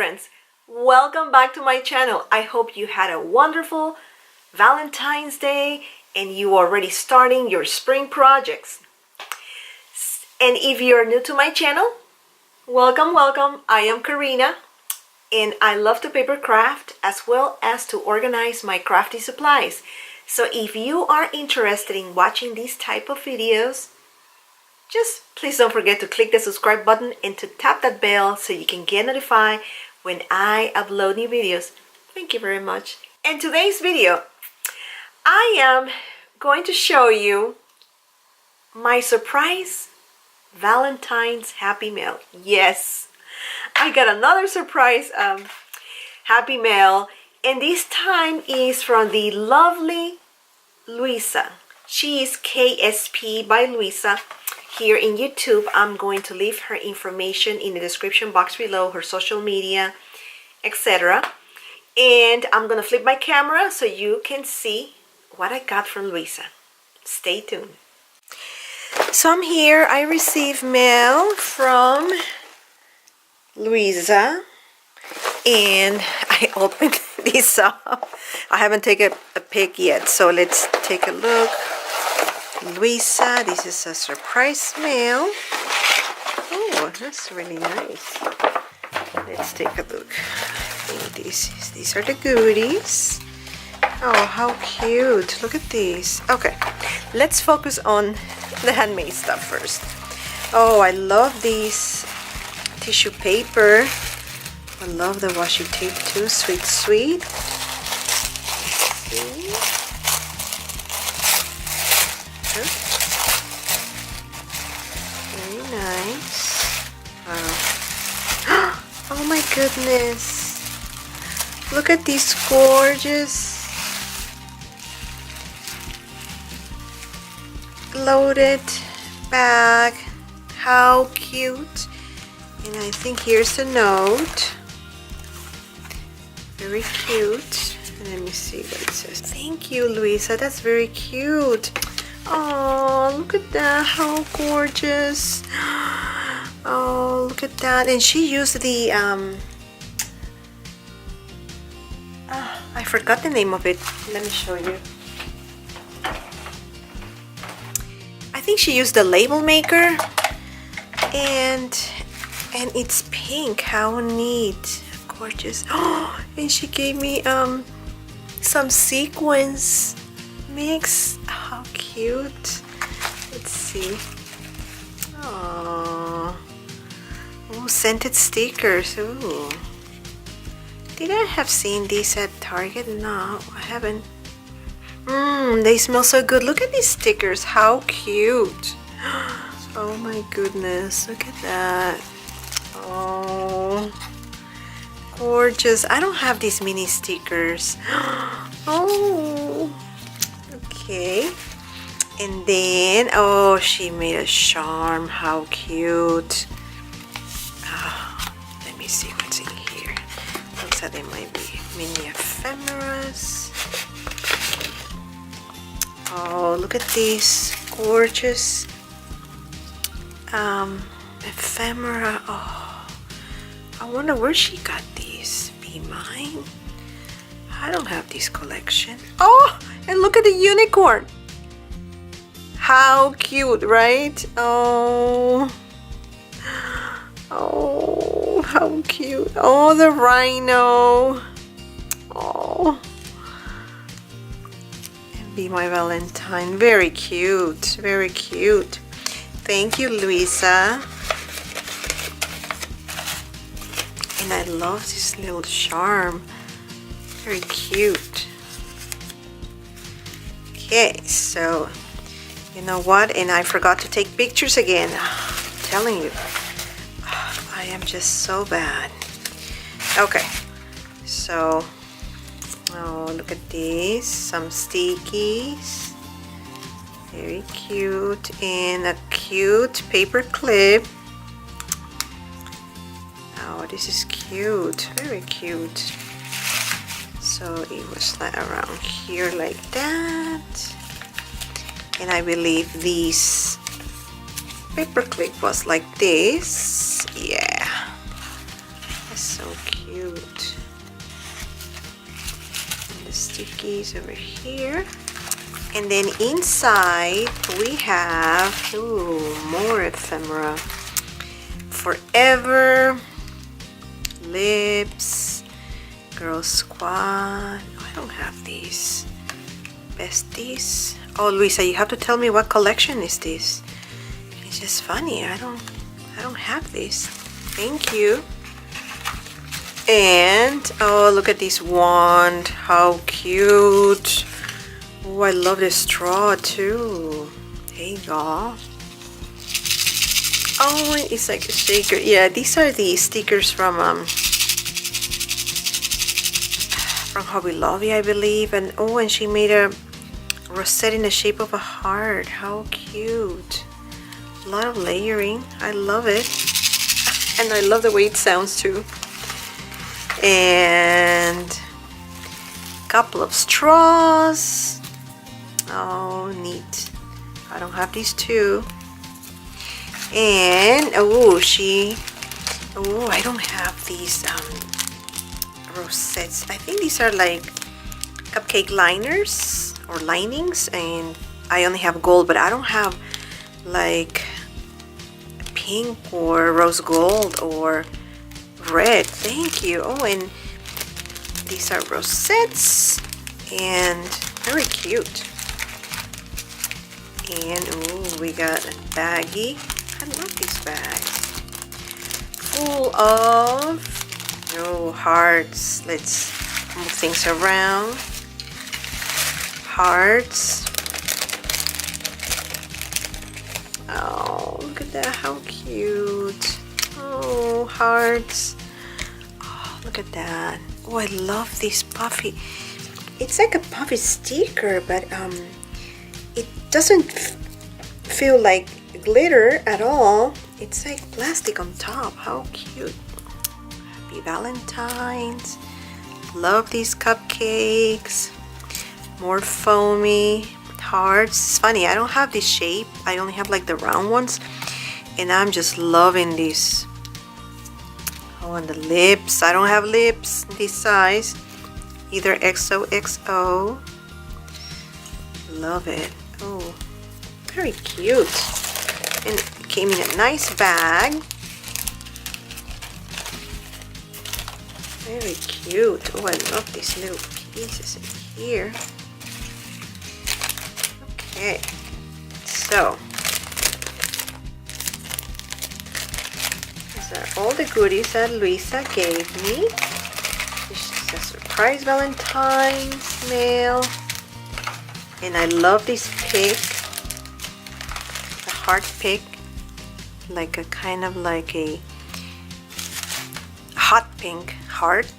friends, welcome back to my channel. I hope you had a wonderful Valentine's Day and you are already starting your spring projects. And if you're new to my channel, welcome. I am Karina and I love to paper craft as well as to organize my crafty supplies. So if you are interested in watching these type of videos, just please don't forget to click the subscribe button and to tap that bell so you can get notified when I upload new videos. Thank you very much. In today's video, I am going to show you my surprise Valentine's Happy Mail. Yes, I got another surprise Happy Mail, and this time is from the lovely Luisa. She is KSP by Luisa. Here in YouTube, I'm going to leave her information in the description box below, her social media, etc. And I'm going to flip my camera so you can see what I got from Luisa. Stay tuned. So I'm here. I received mail from Luisa. And I opened this up. I haven't taken a pic yet, so let's take a look. Luisa, this is a surprise mail. Oh, that's really nice. Let's take a look. I think these are the goodies. Oh, how cute. Look at these. Okay, let's focus on the handmade stuff first. Oh, I love these tissue paper. I love the washi tape too. Sweet. Very nice. Wow. Oh my goodness. Look at these gorgeous loaded bag. How cute. And I think here's a note. Very cute. Let me see what it says. Thank you, Luisa. That's very cute. Oh, look at that. How gorgeous. Oh, look at that. And she used the I forgot the name of it. Let me show you. I think she used the label maker, and it's pink. How neat. Gorgeous. Oh, and she gave me some sequins mix. How cute. Let's see. Oh, scented stickers. Ooh. Did I have seen these at Target? No, I haven't. They smell so good. Look at these stickers. How cute. Oh my goodness. Look at that. Oh, gorgeous. I don't have these mini stickers. Oh, okay. And then, oh, she made a charm. How cute. Oh, let me see what's in here. Looks like they might be mini ephemeras. Oh, look at these gorgeous ephemera. Oh, I wonder where she got these. Be mine? I don't have this collection. Oh, and look at the unicorn. How cute, right? Oh, how cute. Oh, the rhino. Oh, and Be My Valentine. Very cute. Very cute. Thank you, Luisa. And I love this little charm. Very cute. Okay, so you know what? And I forgot to take pictures again. I'm telling you, I am just so bad. Okay, so oh, look at these. Some stickies. Very cute. And a cute paper clip. Oh, this is cute. Very cute. So it was like around here like that. And I believe this paper clip was like this. Yeah. That's so cute. And the stickies over here. And then inside we have, ooh, more ephemera. Forever, lips, girl squad. Oh, I don't have these. Besties. Oh, Luisa, you have to tell me what collection is this. It's just funny. I don't have this. Thank you. And oh, look at this wand. How cute. Oh, I love the straw too. There you go. Oh, it's like a shaker. Yeah, these are the stickers from Hobby Lobby, I believe. And oh, and she made a rosette in the shape of a heart. How cute. A lot of layering. I love it. And I love the way it sounds too. And a couple of straws. Oh, neat. I don't have these two. And oh, I don't have these rosettes. I think these are like cupcake liners or linings, and I only have gold, but I don't have like pink or rose gold or red. Thank you. Oh, and these are rosettes and very cute. And oh, we got a baggie. I love these bags. Full of hearts. Let's move things around. Hearts. Oh, look at that. How cute. Oh, hearts. Oh, look at that. Oh, I love this puffy. It's like a puffy sticker, but it doesn't feel like glitter at all. It's like plastic on top. How cute. Happy Valentine's. Love these cupcakes. More foamy hearts. It's funny, I don't have this shape. I only have like the round ones, and I'm just loving this. Oh, and the lips. I don't have lips this size, either XOXO. Love it. Oh, very cute. And it came in a nice bag. Very cute. Oh, I love these little pieces in here. Okay, so these are all the goodies that Luisa gave me. This is a surprise Valentine's mail. And I love this pick, the heart pick, like a kind of like a hot pink heart.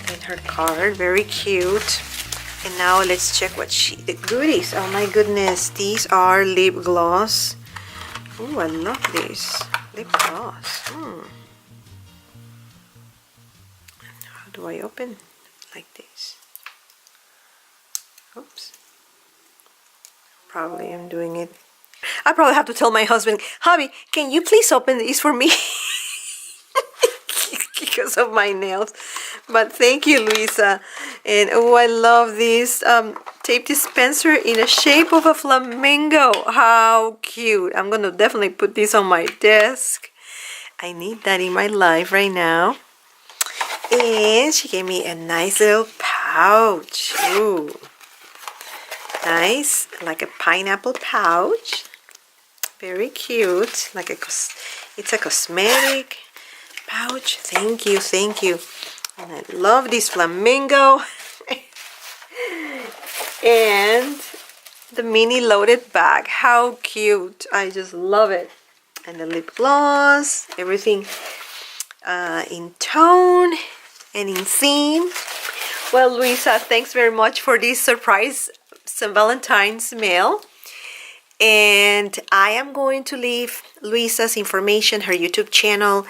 And her card, very cute. And now let's check what the goodies. Oh my goodness, these are lip gloss. Oh, I love these lip gloss. How do I open like this? Oops. Probably I'm doing it. I probably have to tell my husband, hubby, can you please open these for me? Because of my nails. But thank you, Luisa. And oh, I love this tape dispenser in the shape of a flamingo. How cute. I'm gonna definitely put this on my desk. I need that in my life right now. And she gave me a nice little pouch. Ooh. Nice, like a pineapple pouch. Very cute. Like it's a cosmetic pouch. Thank you, thank you. And I love this flamingo. And the mini loaded bag. How cute. I just love it. And the lip gloss. Everything in tone and in theme. Well, Luisa, thanks very much for this surprise Valentine's mail. And I am going to leave Luisa's information, her YouTube channel,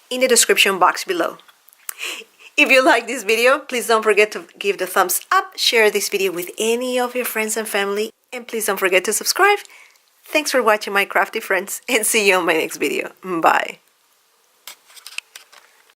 in the description box below. If you like this video, please don't forget to give the thumbs up, share this video with any of your friends and family, and please don't forget to subscribe. Thanks for watching, my crafty friends, and see you on my next video. Bye.